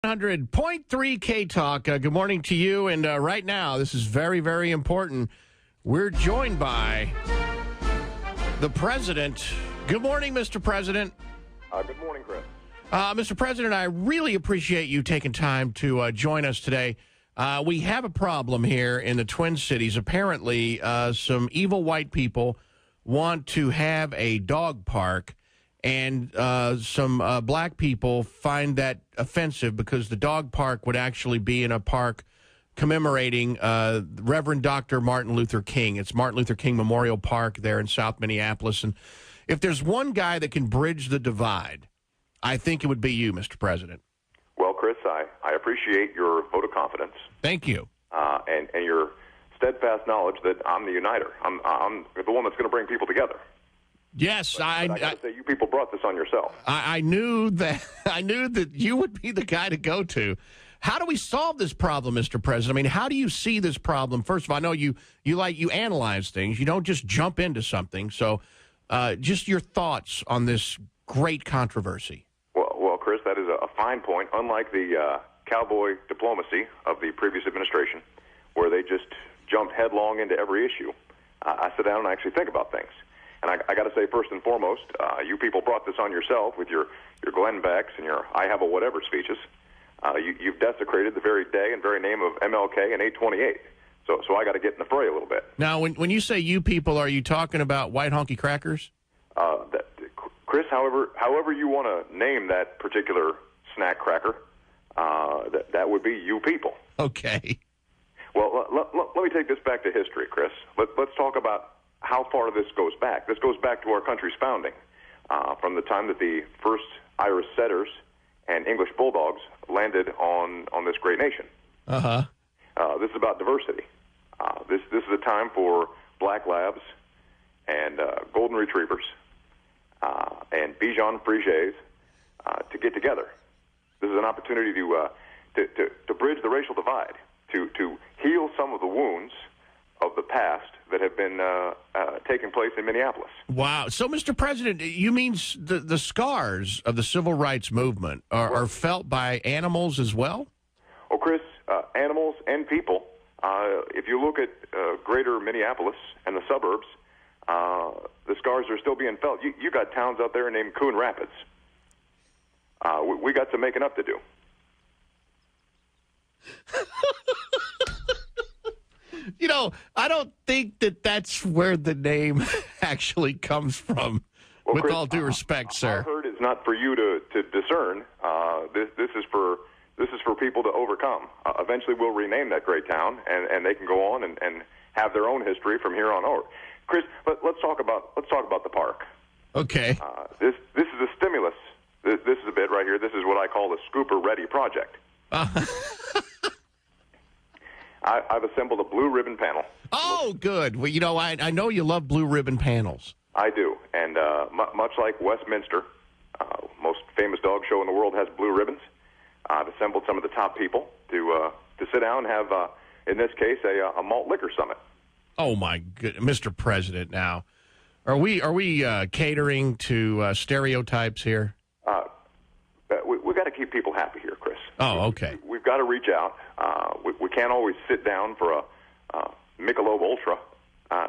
100.3 K-Talk. Good morning to you. And right now, this is very, very important. We're joined by the President. Good morning, Mr. President. Good morning, Chris. Mr. President, I really appreciate you taking time to join us today. We have a problem here in the Twin Cities. Apparently, some evil white people want to have a dog park, and some black people find that offensive because the dog park would actually be in a park commemorating Reverend Dr. Martin Luther King. It's Martin Luther King Memorial Park there in South Minneapolis. And if there's one guy that can bridge the divide, I think it would be you, Mr. President. Well, Chris, I appreciate your vote of confidence. Thank you. And your steadfast knowledge that I'm the uniter. I'm the one that's going to bring people together. Yes, but I got to say, you people brought this on yourself. I knew that. I knew that you would be the guy to go to. How do we solve this problem, Mr. President? I mean, how do you see this problem? First of all, I know you analyze things. You don't just jump into something. So, just your thoughts on this great controversy. Well, Chris, that is a fine point. Unlike the cowboy diplomacy of the previous administration, where they just jumped headlong into every issue, I sit down and I actually think about things. And I got to say, first and foremost, you people brought this on yourself with your Glenn Becks and your I have a whatever speeches. You've desecrated the very day and very name of MLK and 828. So I got to get in the fray a little bit. Now, when you say you people, are you talking about white honky crackers? Chris, however you want to name that particular snack cracker, that would be you people. Okay. Well, let me take this back to history, Chris. Let's talk about how far this goes back. This goes back to our country's founding, from the time that the first Irish setters and English bulldogs landed on this great nation. Uh-huh. This is about diversity. This is a time for black labs and golden retrievers and Bichon Frigies to get together. This is an opportunity to bridge the racial divide, to heal some of the wounds of the past that have been taking place in Minneapolis. Wow. So, Mr. President, you mean the scars of the civil rights movement are felt by animals as well? Oh, Chris, animals and people. If you look at greater Minneapolis and the suburbs, the scars are still being felt. You got towns out there named Coon Rapids. We got some making up to do. You know, I don't think that's where the name actually comes from, well, with Chris, all due respect, sir. I heard it's not for you to discern. This is for people to overcome. Eventually we'll rename that great town, and they can go on and have their own history from here on over. Chris, let's talk about the park. Okay. This is a stimulus. This is a bit right here. This is what I call the Scooper Ready Project. I've assembled a blue ribbon panel. Oh, good. Well, you know, I know you love blue ribbon panels. I do. And much like Westminster, most famous dog show in the world has blue ribbons. I've assembled some of the top people to sit down and have, in this case, a malt liquor summit. Oh, my goodness. Mr. President, now, are we catering to stereotypes here? We got to keep people happy here, Chris. Oh, okay. We've got to reach out. We can't always sit down for a Michelob Ultra.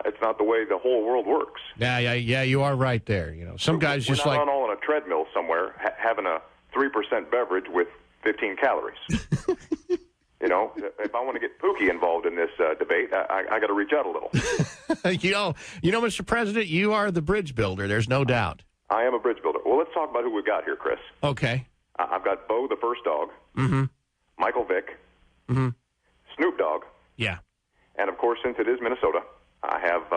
It's not the way the whole world works. Yeah, you are right there. You know, some guys we're just not like all on a treadmill somewhere having a 3% beverage with 15 calories. You know, if I want to get Pookie involved in this debate, I got to reach out a little. you know, Mr. President, you are the bridge builder. There's no doubt. I am a bridge builder. Well, let's talk about who we've got here, Chris. Okay. I've got Bo, the first dog. Mm-hmm. Michael Vick. Mm-hmm. Snoop Dogg. Yeah. And, of course, since it is Minnesota, I have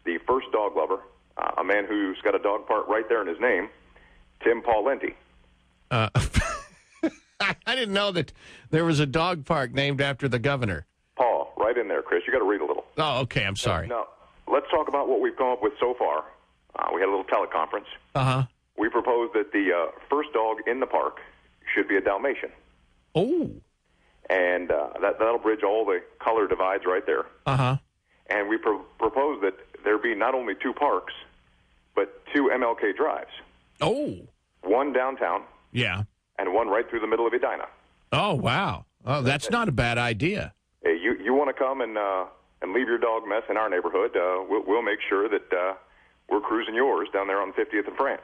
the first dog lover, a man who's got a dog park right there in his name, Tim Paulenti. I didn't know that there was a dog park named after the governor. Paul, right in there, Chris. You got to read a little. Oh, okay. I'm sorry. Now, let's talk about what we've come up with so far. We had a little teleconference. Uh-huh. We proposed that the first dog in the park should be a Dalmatian. Oh. And that'll bridge all the color divides right there. Uh-huh. And we proposed that there be not only two parks, but two MLK drives. Oh. One downtown. Yeah. And one right through the middle of Edina. Oh, wow. Oh, that's not a bad idea. Hey, you want to come and leave your dog mess in our neighborhood? We'll make sure that we're cruising yours down there on 50th and France.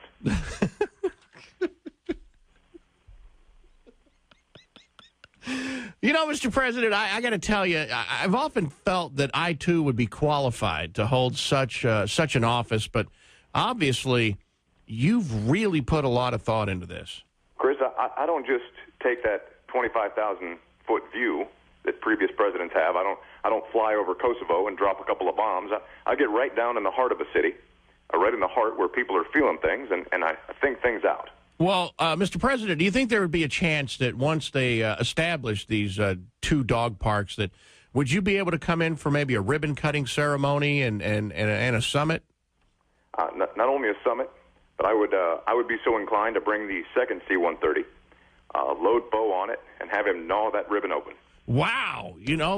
You know, Mr. President, I got to tell you, I've often felt that I, too, would be qualified to hold such an office, but obviously you've really put a lot of thought into this. Chris, I don't just take that 25,000-foot view that previous presidents have. I don't fly over Kosovo and drop a couple of bombs. I get right down in the heart of a city, right in the heart where people are feeling things, and I think things out. Well, Mr. President, do you think there would be a chance that once they establish these 2 dog parks, that would you be able to come in for maybe a ribbon-cutting ceremony and a summit? Not only a summit, but I would be so inclined to bring the second C-130, load Bo on it, and have him gnaw that ribbon open. Wow, Mr.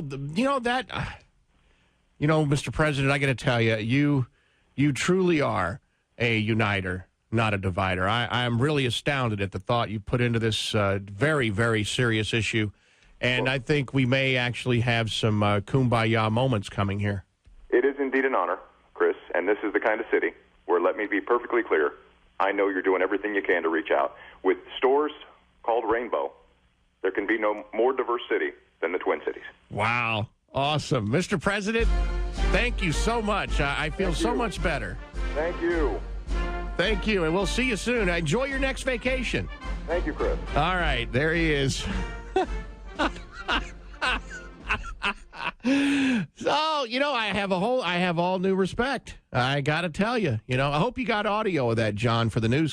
President, I got to tell you, you truly are a uniter, not a divider. I am really astounded at the thought you put into this very, very serious issue, and I think we may actually have some kumbaya moments coming here. It is indeed an honor, Chris, and this is the kind of city where, let me be perfectly clear, I know you're doing everything you can to reach out. With stores called Rainbow, there can be no more diverse city than the Twin Cities. Wow. Awesome. Mr. President, thank you so much. I feel so much better. Thank you. Thank you, and we'll see you soon. Enjoy your next vacation. Thank you, Chris. All right, there he is. So, I have all new respect. I got to tell you, I hope you got audio of that, John, for the news.